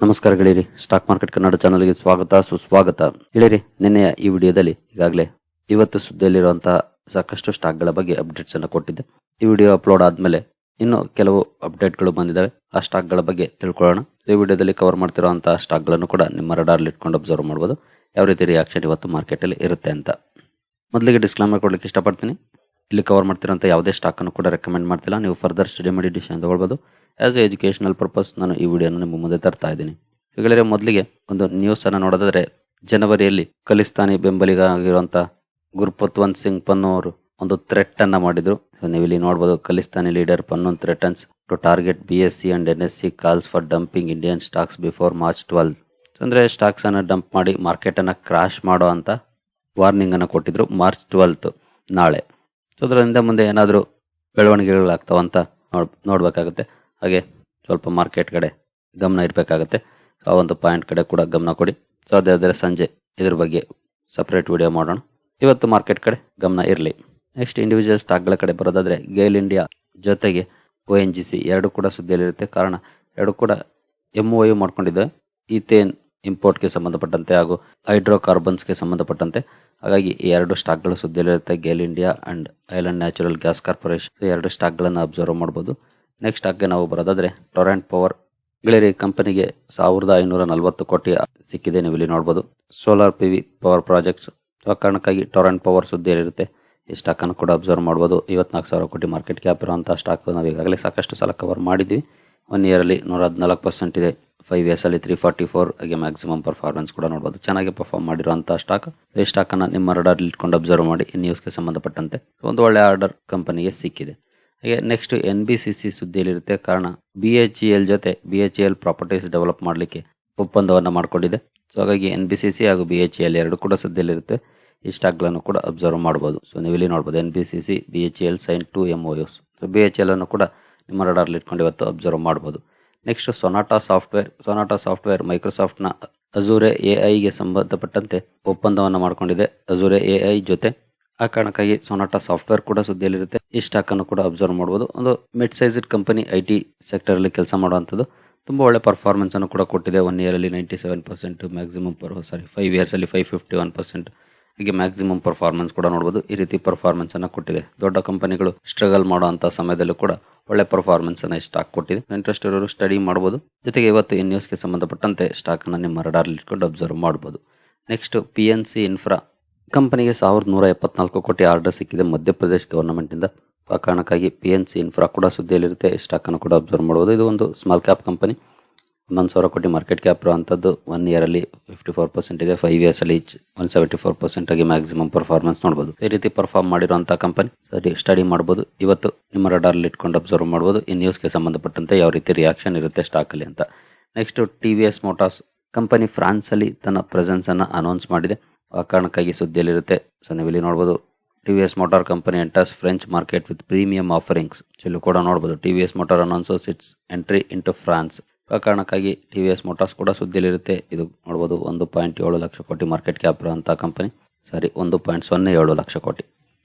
ನಮಸ್ಕಾರ ಗೆಳೆಯರಿ, stock market Kannada ಚಾನಲ್ಗೆ ಸ್ವಾಗತ ಸುಸ್ವಾಗತ. ಗೆಳೆಯರಿ, ನಿನ್ನೆಯ ಈ ವಿಡಿಯೋದಲ್ಲಿ ಈಗಾಗಲೇ ಇವತ್ತು ಸುದ್ದಿಯಲ್ಲಿರುವಂತಹ ಸಾಕಷ್ಟು ಸ್ಟಾಕ್ಗಳ ಬಗ್ಗೆ ಅಪ್ಡೇಟ್ಸ್ ಅನ್ನು ಕೊಟ್ಟಿದ್ದೆ. ಈ ವಿಡಿಯೋ ಅಪ್ಲೋಡ್ ಆದ್ಮೇಲೆ ಇನ್ನು ಕೆಲವು ಅಪ್ಡೇಟ್ಗಳು ಬಂದಿದ್ದಾವೆ. ಆ ಸ್ಟಾಕ್ಗಳ ಬಗ್ಗೆ ತಿಳ್ಕೊಳ್ಳೋಣ. ಈ ವಿಡಿಯೋದಲ್ಲಿ ಕವರ್ ಮಾಡ್ತಿರುವಂತಹ ಸ್ಟಾಕ್ಗಳನ್ನು ಕೂಡ ನಿಮ್ಮ ರಡಾರ್ಲಿ ಇಟ್ಕೊಂಡು ಅಬ್ಸರ್ವ್ ಮಾಡಬಹುದು, ಯಾವ ರೀತಿ ರಿಯಾಕ್ಷನ್ ಇವತ್ತು ಮಾರ್ಕೆಟ್ ಅಲ್ಲಿ ಇರುತ್ತೆ ಅಂತ. ಮೊದಲಿಗೆ ಡಿಸ್ಕ್ಲೇಮರ್ ಕೊಡ್ಲಿಕ್ಕೆ ಇಷ್ಟಪಡ್ತೀನಿ. ಇಲ್ಲಿ ಕವರ್ ಮಾಡ್ತಿರೋಂಥ ಯಾವುದೇ ಸ್ಟಾಕ್ ಅನ್ನು ಕೂಡ ರೆಕಮೆಂಡ್ ಮಾಡ್ತಿಲ್ಲ. ನೀವು ಫರ್ದರ್ ಸ್ಟಡಿ ಮಾಡಿ ಡಿಸಿಷನ್ ತಗೊಳ್ಬಹುದು. ಆಸ್ ಎ ಎಜುಕೇಶನಲ್ ಪರ್ಪಸ್ ನಾನು ಈ ವಿಡಿಯೋನ ನಿಮ್ಮ ಮುಂದೆ ತರ್ತಾ ಇದ್ದೀನಿ. ಈಗಾಗಲೇ ಮೊದಲಿಗೆ ಒಂದು ನ್ಯೂಸ್ ಅನ್ನು ನೋಡೋದಾದ್ರೆ, ಜನವರಿಯಲ್ಲಿ ಖಲಿಸ್ತಾನಿ ಬೆಂಬಲಿಗ ಆಗಿರುವಂತಹ ಗುರ್ಪತ್ವಂತ್ ಸಿಂಗ್ ಪನ್ನು ಅವರು ಒಂದು ಥ್ರೆಟ್ ಅನ್ನ ಮಾಡಿದ್ರು. ನೀವು ಇಲ್ಲಿ ನೋಡಬಹುದು, Khalistani leader Pannun threatens to target BSE and NSE calls for dumping Indian stocks before March 12. ಅಂದ್ರೆ ಸ್ಟಾಕ್ಸ್ ಅನ್ನ ಡಂಪ್ ಮಾಡಿ ಮಾರ್ಕೆಟ್ ಅನ್ನ ಕ್ರಾಶ್ ಮಾಡೋ ಅಂತ ವಾರ್ನಿಂಗ್ ಅನ್ನು ಕೊಟ್ಟಿದ್ರು ಮಾರ್ಚ್ 12 ನಾಳೆ. ಸೊ ಅದರಿಂದ ಮುಂದೆ ಏನಾದರೂ ಬೆಳವಣಿಗೆಗಳಾಗ್ತಾವಂತ ನೋಡ್ಬೇಕಾಗುತ್ತೆ. ಹಾಗೆ ಸ್ವಲ್ಪ ಮಾರ್ಕೆಟ್ ಕಡೆ ಗಮನ ಇರಬೇಕಾಗುತ್ತೆ. ಆ ಒಂದು ಪಾಯಿಂಟ್ ಕಡೆ ಕೂಡ ಗಮನ ಕೊಡಿ. ಸೊ ಅದಾದರೆ ಸಂಜೆ ಇದ್ರ ಬಗ್ಗೆ ಸಪ್ರೇಟ್ ವಿಡಿಯೋ ಮಾಡೋಣ. ಇವತ್ತು ಮಾರ್ಕೆಟ್ ಕಡೆ ಗಮನ ಇರಲಿ. ನೆಕ್ಸ್ಟ್ ಇಂಡಿವಿಜುವಲ್ ಸ್ಟಾಕ್ಗಳ ಕಡೆ ಬರೋದಾದ್ರೆ, ಗೇಲ್ ಇಂಡಿಯಾ ಜೊತೆಗೆ ONGC ಎರಡು ಕೂಡ ಸುದ್ದಿಯಲ್ಲಿರುತ್ತೆ. ಕಾರಣ ಎರಡು ಕೂಡ MOU ಮಾಡ್ಕೊಂಡಿದ್ದಾವೆ, ಈಥೇನ್ ಇಂಪೋರ್ಟ್ಗೆ ಸಂಬಂಧಪಟ್ಟಂತೆ ಹಾಗೂ ಹೈಡ್ರೋಕಾರ್ಬನ್ಸ್ಗೆ ಸಂಬಂಧಪಟ್ಟಂತೆ. ಹಾಗಾಗಿ ಈ ಎರಡು ಸ್ಟಾಕ್ಗಳು ಸುದ್ದಿಯಲ್ಲಿರುತ್ತೆ, GAIL India and Island Natural Gas Corporation. ಎರಡು ಸ್ಟಾಕ್ಗಳನ್ನು ಅಬ್ಸರ್ವ್ ಮಾಡಬಹುದು. ನೆಕ್ಸ್ಟ್ ಸ್ಟಾಕ್ಗೆ ನಾವು ಬರೋದಾದ್ರೆ, ಟೊರೆಂಟ್ ಪವರ್ ಗೆಳೆಯರಿ ಕಂಪನಿಗೆ 1540 ಕೋಟಿ ಸಿಕ್ಕಿದೆ. ನೀವು ಇಲ್ಲಿ ನೋಡಬಹುದು, ಸೋಲಾರ್ PV ಪವರ್ ಪ್ರಾಜೆಕ್ಟ್ಸ್. ಆ ಕಾರಣಕ್ಕಾಗಿ ಟೊರೆಂಟ್ ಪವರ್ ಸುದ್ದಿಯಲ್ಲಿರುತ್ತೆ. ಈ ಸ್ಟಾಕ್ ಅನ್ನು ಕೂಡ ಅಬ್ಸರ್ವ್ ಮಾಡಬಹುದು. 54,000 ಕೋಟಿ ಮಾರ್ಕೆಟ್ ಕ್ಯಾಪ್ ಇರುವಂತಹ ಸ್ಟಾಕ್ ನಾವು ಈಗಾಗಲೇ ಸಾಕಷ್ಟು ಸಲ ಕವರ್ ಮಾಡಿದ್ವಿ. 1 ಇಯರ್ ಅಲ್ಲಿ 114% ಇದೆ, 5 ಇಯರ್ಸ್ ಅಲ್ಲಿ 344. ಹಾಗೆ ಮ್ಯಾಕ್ಸಿಮಮ್ ಪರ್ಫಾರ್ಮೆನ್ಸ್ ಕೂಡ ನೋಡಬಹುದು. ಚೆನ್ನಾಗಿ ಪರ್ಫಾರ್ಮ್ ಮಾಡಿರುವಂತಹ ಸ್ಟಾಕ್. ಈ ಸ್ಟಾಕ್ ಅನ್ನ ನಿಮ್ಮ ರಡಾರ್ ಇಟ್ಕೊಂಡು ಅಬ್ಸರ್ವ್ ಮಾಡಿ. ಈ ನ್ಯೂಸ್ಗೆ ಸಂಬಂಧಪಟ್ಟಂತೆ ಒಂದು ಒಳ್ಳೆ ಆರ್ಡರ್ ಕಂಪನಿಗೆ ಸಿಕ್ಕಿದೆ. ಹಾಗೆ ನೆಕ್ಸ್ಟ್ NBCC ಸುದ್ದಿಯಲ್ಲಿರುತ್ತೆ. ಕಾರಣ BHEL ಜೊತೆ BHEL ಪ್ರಾಪರ್ಟೀಸ್ ಡೆವಲಪ್ ಮಾಡಲಿಕ್ಕೆ ಒಪ್ಪಂದವನ್ನ ಮಾಡಿಕೊಂಡಿದೆ. ಸೊ ಹಾಗಾಗಿ NBCC ಹಾಗೂ BHEL ಎರಡು ಕೂಡ ಸುದ್ದಿಯಲ್ಲಿರುತ್ತೆ. ಈ ಸ್ಟಾಕ್ಗಳನ್ನು ಕೂಡ ಅಬ್ಸರ್ವ್ ಮಾಡಬಹುದು. ಸೊ ನೀವು ಇಲ್ಲಿ ನೋಡಬಹುದು, NBCC BHEL sign 2 MOUs. So BHEL ಅನ್ನು ಕೂಡ ನಿಮ್ಮ ರಡಾರ್ಲಿ ಇಟ್ಕೊಂಡು ಇವತ್ತು ಅಬ್ಸರ್ವ್ ಮಾಡಬಹುದು. ನೆಕ್ಸ್ಟ್ ಸೊನಾಟಾ ಸಾಫ್ಟ್ವೇರ್ ಮೈಕ್ರೋಸಾಫ್ಟ್ ನ ಅಜೂರೆ AI ಗೆ ಸಂಬಂಧಪಟ್ಟಂತೆ ಒಪ್ಪಂದವನ್ನ ಮಾಡಿಕೊಂಡಿದೆ, ಅಜೂರೆ AI ಜೊತೆ. ಆ ಕಾರಣಕ್ಕಾಗಿ ಸೊನಾಟಾ ಸಾಫ್ಟ್ವೇರ್ ಕೂಡ ಸುದ್ದಿಯಲ್ಲಿರುತ್ತೆ. ಈ ಸ್ಟಾಕ್ ಅನ್ನು ಕೂಡ ಅಬ್ಸರ್ವ್ ಮಾಡಬಹುದು. ಒಂದು mid sized company, IT sector ಅಲ್ಲಿ ಕೆಲಸ ಮಾಡುವಂತದ್ದು. ತುಂಬಾ ಒಳ್ಳೆ ಪರ್ಫಾರ್ಮೆನ್ಸ್ ಅನ್ನು ಕೂಡ ಕೊಟ್ಟಿದೆ. 1 ಇಯರ್ ಅಲ್ಲಿ 97%, ಮ್ಯಾಕ್ಸಿಮಮ್ 5 ಇಯರ್ಸ್ ಅಲ್ಲಿ 551%. ಹೀಗೆ ಮ್ಯಾಕ್ಸಿಮಮ್ ಪರ್ಫಾರ್ಮೆನ್ಸ್ ಕೂಡ ನೋಡಬಹುದು. ಈ ರೀತಿ ಪರ್ಫಾರ್ಮೆನ್ಸ್ ಅನ್ನ ಕೊಟ್ಟಿದೆ. ದೊಡ್ಡ ಕಂಪನಿಗಳು ಸ್ಟ್ರಗಲ್ ಮಾಡುವಂತಹ ಸಮಯದಲ್ಲೂ ಕೂಡ ಒಳ್ಳೆ ಪರ್ಫಾರ್ಮೆನ್ಸ್ ಅನ್ನ ಸ್ಟಾಕ್ ಕೊಟ್ಟಿದೆ. ಇಂಟ್ರೆಸ್ಟ್ ಇರೋರು ಸ್ಟಡಿ ಮಾಡಬಹುದು. ಜೊತೆಗೆ ಇವತ್ತು ಈ ನ್ಯೂಸ್ಗೆ ಸಂಬಂಧಪಟ್ಟಂತೆ ಸ್ಟಾಕ್ ಅನ್ನ ನಿಮ್ಮ ರಡಾರ್ಲಿ ಇಟ್ಕೊಂಡು ಅಬ್ಸರ್ವ್ ಮಾಡಬಹುದು. ನೆಕ್ಸ್ಟ್ PNC ಇನ್ಫ್ರಾ ಕಂಪನಿಗೆ 1174 ಕೋಟಿ ಆರ್ಡರ್ ಸಿಕ್ಕಿದೆ ಮಧ್ಯಪ್ರದೇಶ ಗವರ್ನಮೆಂಟ್ ಇಂದ. ಆ ಕಾರಣಕ್ಕಾಗಿ PNC ಇನ್ಫ್ರಾ ಕೂಡ ಸುದ್ದಿಯಲ್ಲಿರುತ್ತೆ. ಸ್ಟಾಕ್ ಅನ್ನು ಕೂಡ ಅಬ್ಸರ್ವ್ ಮಾಡಬಹುದು. ಇದು ಒಂದು ಸ್ಮಾಲ್ ಕ್ಯಾಪ್ ಕಂಪನಿ, 11,000 ಕೋಟಿ ಮಾರ್ಕೆಟ್ ಕ್ಯಾಪ್ ಇರುವಂತದ್ದು. 1 ಇಯರ್ ಅಲ್ಲಿ 54% ಇದೆ, 5 ಇಯರ್ಸ್ ಅಲ್ಲಿ 174% ಆಗಿ ಮ್ಯಾಕ್ಸಿಮಮ್ ಪರ್ಫಾರ್ಮೆನ್ಸ್ ನೋಡಬಹುದು. ಈ ರೀತಿ ಪರ್ಫಾರ್ಮ್ ಮಾಡಿರುವಂತಹ ಕಂಪನಿ ಸ್ಟಡಿ ಮಾಡಬಹುದು. ಇವತ್ತು ನಿಮ್ಮ ರಡಾರ್ಲಿ ಇಟ್ಕೊಂಡು ಅಬ್ಸರ್ವ್ ಮಾಡಬಹುದು. ಈ ನ್ಯೂಸ್ಗೆ ಸಂಬಂಧಪಟ್ಟಂತೆ ಯಾವ ರೀತಿ ರಿಯಾಕ್ಷನ್ ಇರುತ್ತೆ ಸ್ಟಾಕ್ ಅಲ್ಲಿ ಅಂತ. Next TVS motors company France ಅಲ್ಲಿ ತನ್ನ ಪ್ರೆಸೆನ್ಸ್ ಅನ್ನ ಅನೌನ್ಸ್ ಮಾಡಿದೆ. ಆ ಕಾರಣಕ್ಕಾಗಿ ಸುದ್ದಿಯಲ್ಲಿರುತ್ತೆ. ಸೊ ನೀವು ಇಲ್ಲಿ ನೋಡಬಹುದು, TVS motor company enters French market with premium offerings. ಇಲ್ಲಿ ಕೂಡ ನೋಡಬಹುದು, TVS motor announces it's entry into France. ಆ ಕಾರಣಕ್ಕಾಗಿ TVS ಮೋಟಾರ್ಸ್ ಕೂಡ ಸುದ್ದಿಯಲ್ಲಿರುತ್ತೆ. ಇದು ನೋಡಬಹುದು, 1.7 ಲಕ್ಷ ಕೋಟಿ ಮಾರ್ಕೆಟ್ ಕ್ಯಾಪ್ ಇರುವಂತಹ ಕಂಪನಿ. 1.07 ಲಕ್ಷ ಕೋಟಿ.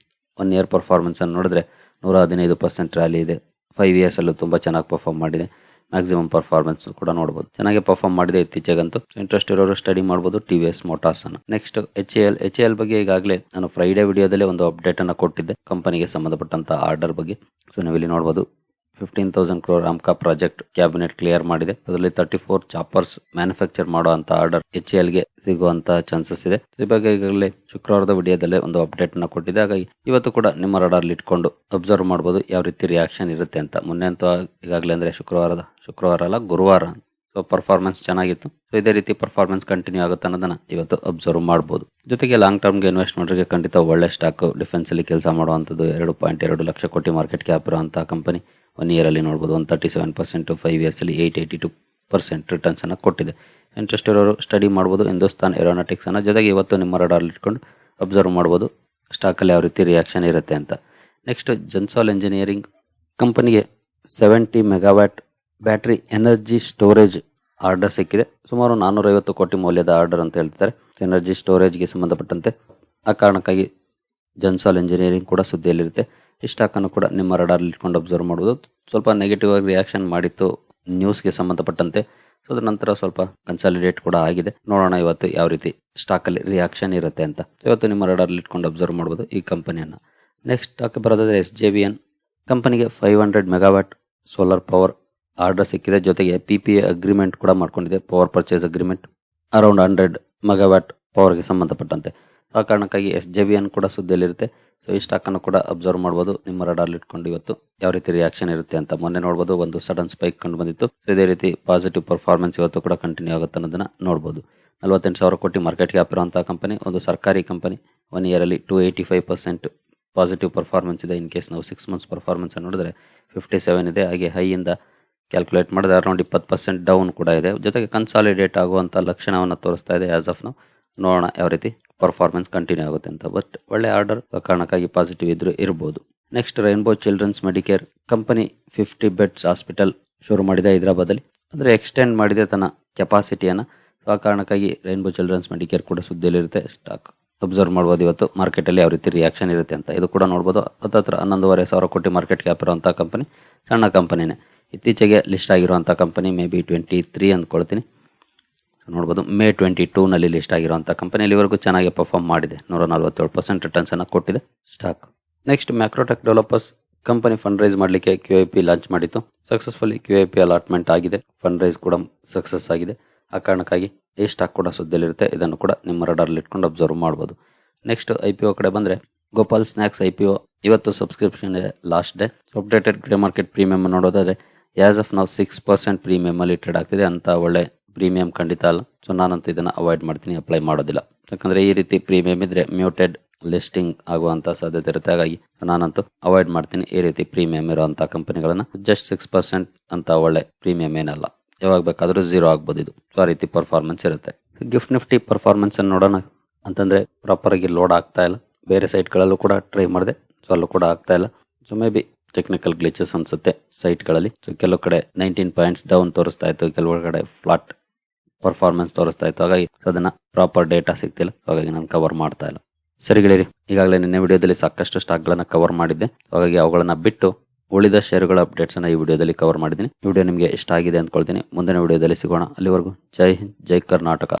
1 ಇಯರ್ ಪರ್ಫಾರ್ಮೆನ್ಸ್ ಅನ್ನು ನೋಡಿದ್ರೆ 115% ರ್ಯಾಲಿ ಇದೆ. 5 ಇಯರ್ಸ್ ಅಲ್ಲೂ ತುಂಬಾ ಚೆನ್ನಾಗಿ ಪರ್ಫಾರ್ಮ್ ಮಾಡಿದೆ. ಮ್ಯಾಕ್ಸಿಮಮ್ ಪರ್ಫಾರ್ಮೆನ್ಸ್ ಕೂಡ ನೋಡಬಹುದು. ಚೆನ್ನಾಗಿ ಪರ್ಫಾರ್ಮ್ ಮಾಡಿದೆ ಇತ್ತೀಚೆಗಂತೂ. ಇಂಟ್ರೆಸ್ಟ್ ಇರೋರು ಸ್ಟಡಿ ಮಾಡಬಹುದು TVS ಮೋಟಾರ್ಸ್ ಅನ್ನು. ನೆಕ್ಸ್ಟ್ HAL ಬಗ್ಗೆ ಈಗಾಗಲೇ ನಾನು ಫ್ರೈಡೆ ವಿಡಿಯೋದಲ್ಲೇ ಒಂದು ಅಪ್ಡೇಟ್ ಅನ್ನ ಕೊಟ್ಟಿದ್ದೆ ಕಂಪನಿಗೆ ಸಂಬಂಧಪಟ್ಟಂತ ಆರ್ಡರ್ ಬಗ್ಗೆ. ಸೊ ನೀವು ಇಲ್ಲಿ ನೋಡಬಹುದು, 15,000 crore ಆಮ್ಕಾ ಪ್ರಾಜೆಕ್ಟ್ ಕ್ಯಾಬಿನೆಟ್ ಕ್ಲಿಯರ್ ಮಾಡಿದೆ. ಅದರಲ್ಲಿ 34 ಚಾಪರ್ಸ್ ಮ್ಯಾನುಫ್ಯಾಕ್ಚರ್ ಮಾಡುವಂತ ಆರ್ಡರ್ HAL ಗೆ ಸಿಗುವಂತ ಚಾನ್ಸಸ್ ಇದೆ. ಈ ಬಗ್ಗೆ ಈಗಾಗಲೇ ಶುಕ್ರವಾರದ ವಿಡಿಯೋದಲ್ಲೇ ಒಂದು ಅಪ್ಡೇಟ್ ಅನ್ನ ಕೊಟ್ಟಿದೆ. ಹಾಗಾಗಿ ಇವತ್ತು ಕೂಡ ನಿಮ್ಮ ರಡಾರ್ಲಿ ಇಟ್ಕೊಂಡು ಅಬ್ಸರ್ವ್ ಮಾಡಬಹುದು ಯಾವ ರೀತಿ ರಿಯಾಕ್ಷನ್ ಇರುತ್ತೆ ಅಂತ. ಮೊನ್ನೆ ಅಂತೂ ಈಗಾಗಲೇ ಅಂದ್ರೆ ಶುಕ್ರವಾರ ಅಲ್ಲ ಗುರುವಾರ ಪರ್ಫಾರ್ಮೆನ್ಸ್ ಚೆನ್ನಾಗಿತ್ತು. ಸೊ ಇದೇ ರೀತಿ ಪರ್ಫಾರ್ಮೆನ್ಸ್ ಕಂಟಿನ್ಯೂ ಆಗುತ್ತೆ ಅನ್ನೋದನ್ನ ಇವತ್ತು ಅಬ್ಸರ್ವ್ ಮಾಡಬಹುದು. ಜೊತೆಗೆ ಲಾಂಗ್ ಟರ್ಮ್ಗೆ ಇನ್ವೆಸ್ಟ್ಮೆಂಟ್ಗೆ ಖಂಡಿತ ಒಳ್ಳೆ ಸ್ಟಾಕ್. ಡಿಫೆನ್ಸ್ ಅಲ್ಲಿ ಕೆಲಸ ಮಾಡುವಂತದ್ದು, 2.2 ಲಕ್ಷ ಕೋಟಿ ಮಾರ್ಕೆಟ್ ಕ್ಯಾಪ್ ಇರುವಂತಹ ಕಂಪನಿ. 1 ಇಯರ್ ಅಲ್ಲಿ ನೋಡಬಹುದು 137%, 5 ಇಯರ್ಸ್ ಅಲ್ಲಿ 882% ರಿಟರ್ನ್ಸ್ ಅನ್ನ ಕೊಟ್ಟಿದೆ. ಇಂಟ್ರೆಸ್ಟ್ ಇರೋರು ಸ್ಟಡಿ ಮಾಡಬಹುದು ಹಿಂದೂಸ್ತಾನ್ ಏರೋನಾಟಿಕ್ಸ್ ಅನ್ನ. ಜೊತೆಗೆ ಇವತ್ತು ನಿಮ್ಮ ರಡಾರ್ಲಿ ಇಟ್ಕೊಂಡು ಅಬ್ಸರ್ವ್ ಮಾಡಬಹುದು ಸ್ಟಾಕ್ ಅಲ್ಲಿ ಯಾವ ರೀತಿ ರಿಯಾಕ್ಷನ್ ಇರುತ್ತೆ ಅಂತ. ನೆಕ್ಸ್ಟ್ ಜನ್ಸಾಲ್ ಎಂಜಿನಿಯರಿಂಗ್ ಕಂಪನಿಗೆ 70 megawatt battery energy storage order ಸಿಕ್ಕಿದೆ. ಸುಮಾರು 450 ಕೋಟಿ ಮೌಲ್ಯದ ಆರ್ಡರ್ ಅಂತ ಹೇಳ್ತಾರೆ ಎನರ್ಜಿ ಸ್ಟೋರೇಜ್ಗೆ ಸಂಬಂಧಪಟ್ಟಂತೆ. ಆ ಕಾರಣಕ್ಕಾಗಿ ಜನ್ಸಾಲ್ ಎಂಜಿನಿಯರಿಂಗ್ ಕೂಡ ಸುದ್ದಿಯಲ್ಲಿರುತ್ತೆ. ಈ ಸ್ಟಾಕ್ ಅನ್ನು ಕೂಡ ನಿಮ್ಮ ರಡಾರ್ಲಿ ಇಟ್ಕೊಂಡು ಅಬ್ಸರ್ವ್ ಮಾಡಬಹುದು. ಸ್ವಲ್ಪ ನೆಗೆಟಿವ್ ಆಗಿ ರಿಯಾಕ್ಷನ್ ಮಾಡಿತ್ತು ನ್ಯೂಸ್ಗೆ ಸಂಬಂಧಪಟ್ಟಂತೆ. ಸೊ ಅದ್ರ ನಂತರ ಸ್ವಲ್ಪ ಕನ್ಸಾಲಿಡೇಟ್ ಕೂಡ ಆಗಿದೆ. ನೋಡೋಣ ಇವತ್ತು ಯಾವ ರೀತಿ ಸ್ಟಾಕ್ ಅಲ್ಲಿ ರಿಯಾಕ್ಷನ್ ಇರುತ್ತೆ ಅಂತ. ಇವತ್ತು ನಿಮ್ಮ ರಡಾರ್ ಇಟ್ಕೊಂಡು ಅಬ್ಸರ್ವ್ ಮಾಡಬಹುದು ಈ ಕಂಪನಿಯನ್ನ. ನೆಕ್ಸ್ಟ್ ಸ್ಟಾಕ್ ಬರೋದಾದ್ರೆ SJVN ಕಂಪನಿಗೆ 500 ಮೆಗಾವ್ಯಾಟ್ ಸೋಲಾರ್ ಪವರ್ ಆರ್ಡರ್ ಸಿಕ್ಕಿದೆ. ಜೊತೆಗೆ PPA ಅಗ್ರಿಮೆಂಟ್ ಕೂಡ ಮಾಡ್ಕೊಂಡಿದೆ, power purchase agreement around 100 megawatt ಪವರ್ಗೆ ಸಂಬಂಧಪಟ್ಟಂತೆ. ಆ ಕಾರಣಕ್ಕಾಗಿ SJVN ಕೂಡ ಸುದ್ದಿಯಲ್ಲಿರುತ್ತೆ. ಸೊ ಈ ಸ್ಟಾಕ್ ಅನ್ನು ಕೂಡ ಅಬ್ಸರ್ವ್ ಮಾಡಬಹುದು ನಿಮ್ಮ ರಡಾರ್ ಇಟ್ಕೊಂಡು ಇವತ್ತು ಯಾವ ರೀತಿ ರಿಯಾಕ್ಷನ್ ಇರುತ್ತೆ ಅಂತ. ಮೊನ್ನೆ ನೋಡಬಹುದು ಒಂದು ಸಡನ್ ಸ್ಪೈಕ್ ಕಂಡು ಬಂದಿತ್ತು. ಇದೇ ರೀತಿ ಪಾಸಿಟಿವ್ ಪರ್ಫಾರ್ಮೆನ್ಸ್ ಇವತ್ತು ಕೂಡ ಕಂಟಿನ್ಯೂ ಆಗುತ್ತೆ ಅನ್ನೋದನ್ನ ನೋಡಬಹುದು. 48,000 ಕೋಟಿ ಮಾರ್ಕೆಟ್ ಕ್ಯಾಪ್ ಇರುವಂತಹ ಕಂಪನಿ, ಒಂದು ಸರ್ಕಾರಿ ಕಂಪನಿ. 1 ಇಯರ್ ಅಲ್ಲಿ 285% ಪಾಸಿಟಿವ್ ಪರ್ಫಾರ್ಮೆನ್ಸ್ ಇದೆ. ಇನ್ ಕೇಸ್ ನಾವು 6 ಮಂತ್ಸ್ ಪರ್ಫಾರ್ಮೆನ್ಸ್ ನೋಡಿದ್ರೆ 57 ಇದೆ. ಹಾಗೆ ಹೈ ಇಂದ ಕ್ಯಾಲ್ಕುಲೇಟ್ ಮಾಡಿದ್ರೆ ಅರೌಂಡ್ 20% ಡೌನ್ ಕೂಡ ಇದೆ. ಜೊತೆಗೆ ಕನ್ಸಾಲಿಡೇಟ್ ಆಗುವಂತ ಲಕ್ಷಣವನ್ನು ತೋರಿಸ್ತಾ ಇದೆ ಆಸ್ ಆಫ್ ನಾವು. ನೋಡೋಣ ಯಾವ ರೀತಿ ಪರ್ಫಾರ್ಮೆನ್ಸ್ ಕಂಟಿನ್ಯೂ ಆಗುತ್ತೆ ಅಂತ. ಬಟ್ ಒಳ್ಳೆ ಆರ್ಡರ್ ಕಾರಣಕ್ಕಾಗಿ ಪಾಸಿಟಿವ್ ಇದ್ರೂ ಇರಬಹುದು. Next Rainbow Children's Medicare company 50 beds hospital ಶುರು ಮಾಡಿದೆ ಹೈದರಾಬಾದಲ್ಲಿ. ಅಂದ್ರೆ ಎಕ್ಸ್ಟೆಂಡ್ ಮಾಡಿದೆ ತನ್ನ ಕೆಪಾಸಿಟಿಯನ್ನ. ಆ ಕಾರಣಕ್ಕಾಗಿ ರೈನ್ಬೋ ಚಿಲ್ಡ್ರನ್ಸ್ ಮೆಡಿಕೇರ್ ಕೂಡ ಸುದ್ದಿಯಲ್ಲಿರುತ್ತೆ. ಸ್ಟಾಕ್ ಅಬ್ಸರ್ವ್ ಮಾಡಬಹುದು ಇವತ್ತು ಮಾರ್ಕೆಟ್ ಅಲ್ಲಿ ಯಾವ ರೀತಿ ರಿಯಾಕ್ಷನ್ ಇರುತ್ತೆ ಅಂತ. ಇದು ಕೂಡ ನೋಡಬಹುದು. ಹತ್ತತ್ರ 11,500 ಕೋಟಿ ಮಾರ್ಕೆಟ್ ಕ್ಯಾಪ್ ಇರುವಂತಹ ಕಂಪನಿ, ಸಣ್ಣ ಕಂಪನಿನೇ. ಇತ್ತೀಚೆಗೆ ಲಿಸ್ಟ್ ಆಗಿರುವಂತಹ ಕಂಪನಿ ಮೇ ಬಿ 23 ಅಂದ್ಕೊಳ್ತೀನಿ. ನೋಡಬಹುದು ಮೇ 22 ನಲ್ಲಿ ಲಿಸ್ಟ್ ಆಗಿರುವಂತಹ ಕಂಪನಿ ಇಲ್ಲಿವರೆಗೂ ಚೆನ್ನಾಗಿ ಪರ್ಫಾರ್ಮ್ ಮಾಡಿದೆ. 147% ರಿಟರ್ನ್ಸ್ ಅನ್ನು ಕೊಟ್ಟಿದೆ stock. Next Macrotech developers company fund raise ಮಾಡಲಿಕ್ಕೆ QIP ಲಾಂಚ್ ಮಾಡಿತ್ತು. ಸಕ್ಸಸ್ಫುಲಿ QIP ಅಲಾಟ್ಮೆಂಟ್ ಆಗಿದೆ. ಫಂಡ್ ರೈಸ್ ಕೂಡ ಸಕ್ಸಸ್ ಆಗಿದೆ. ಆ ಕಾರಣಕ್ಕಾಗಿ ಈ ಸ್ಟಾಕ್ ಕೂಡ ಸುದ್ದಿಯಲ್ಲಿರುತ್ತೆ. ಇದನ್ನು ಕೂಡ ನಿಮ್ಮ ರಡಾರ್ ಇಟ್ಕೊಂಡು ಅಬ್ಸರ್ವ್ ಮಾಡಬಹುದು. ನೆಕ್ಸ್ಟ್ IPO ಕಡೆ ಬಂದ್ರೆ ಗೋಪಾಲ್ ಸ್ನ್ಯಾಕ್ಸ್ IPO ಇವತ್ತು subscription last day. Updated grey market premium ನೋಡೋದಾದ್ರೆ ಆಸ್ ಆಫ್ ನಾವು 6% ಪ್ರೀಮಿಯಂ ಅಲ್ಲಿ ಟ್ರೇಡ್ ಆಗ್ತಿದೆ. ಅಂತ ಒಳ್ಳೆ ಪ್ರೀಮಿಯಂ ಖಂಡಿತ ಅಲ್ಲ. ಸೊ ನಾನಂತೂ ಇದನ್ನ ಅವಾಯ್ಡ್ ಮಾಡ್ತೀನಿ, ಅಪ್ಲೈ ಮಾಡೋದಿಲ್ಲ. ಯಾಕಂದ್ರೆ ಈ ರೀತಿ ಪ್ರೀಮಿಯಂ ಇದ್ರೆ ಮ್ಯೂಟೆಡ್ ಲಿಸ್ಟಿಂಗ್ ಆಗುವಂತ ಸಾಧ್ಯತೆ ಇರುತ್ತೆ. ಹಾಗಾಗಿ ನಾನಂತೂ ಅವಾಯ್ಡ್ ಮಾಡ್ತೀನಿ ಈ ರೀತಿ ಪ್ರೀಮಿಯಂ ಇರುವಂತಹ ಕಂಪನಿಗಳನ್ನ. ಜಸ್ಟ್ 6% ಅಂತ ಒಳ್ಳೆ ಪ್ರೀಮಿಯಂ ಏನಲ್ಲ, ಯಾವಾಗ ಬೇಕಾದ್ರೂ 0 ಆಗ್ಬೋದು ಇದು. ಸೊ ಆ ರೀತಿ ಪರ್ಫಾರ್ಮೆನ್ಸ್ ಇರುತ್ತೆ. ಗಿಫ್ಟ್ ನಿಫ್ಟಿ ಪರ್ಫಾರ್ಮೆನ್ಸ್ ಅನ್ನು ನೋಡೋಣ ಅಂತಂದ್ರೆ ಪ್ರಾಪರ್ ಆಗಿ ಲೋಡ್ ಆಗ್ತಾ ಇಲ್ಲ. ಬೇರೆ ಸೈಟ್ ಗಳಲ್ಲೂ ಕೂಡ ಟ್ರೈ ಮಾಡಿದೆ, ಸೊ ಅಲ್ಲೂ ಕೂಡ ಆಗ್ತಾ ಇಲ್ಲ. So may be technical glitches ಅನ್ಸುತ್ತೆ ಸೈಟ್ ಗಳಲ್ಲಿ. ಸೊ ಕೆಲವು ಕಡೆ 19 ಪಾಯಿಂಟ್ಸ್ ಡೌನ್ ತೋರಿಸ್ತಾ ಇತ್ತು, ಕೆಲವು ಕಡೆ ಫ್ಲಾಟ್ ಪರ್ಫಾರ್ಮೆನ್ಸ್ ತೋರಿಸ್ತಾ ಇತ್ತು. ಹಾಗಾಗಿ ಅದನ್ನ ಪ್ರಾಪರ್ ಡೇಟಾ ಸಿಗ್ತಿಲ್ಲ, ಹಾಗಾಗಿ ನಾನು ಕವರ್ ಮಾಡ್ತಾ ಇಲ್ಲ. ಸರಿ ಗೆಳೆಯರಿ, ಈಗಾಗಲೇ ನಿನ್ನೆ ವಿಡಿಯೋದಲ್ಲಿ ಸಾಕಷ್ಟು ಸ್ಟಾಕ್ ಗಳನ್ನ ಕವರ್ ಮಾಡಿದ್ದೆ. ಹಾಗಾಗಿ ಅವುಗಳನ್ನ ಬಿಟ್ಟು ಉಳಿದ ಶೇರುಗಳ ಅಪ್ಡೇಟ್ಸ್ ಅನ್ನ ಈ ವಿಡಿಯೋದಲ್ಲಿ ಕವರ್ ಮಾಡಿದ್ದೀನಿ. ಈ ವಿಡಿಯೋ ನಿಮಗೆ ಇಷ್ಟ ಆಗಿದೆ ಅಂದ್ಕೊಳ್ತೀನಿ. ಮುಂದಿನ ವಿಡಿಯೋದಲ್ಲಿ ಸಿಗೋಣ. ಅಲ್ಲಿವರೆಗೂ ಜೈ ಹಿಂದ್, ಜೈ ಕರ್ನಾಟಕ.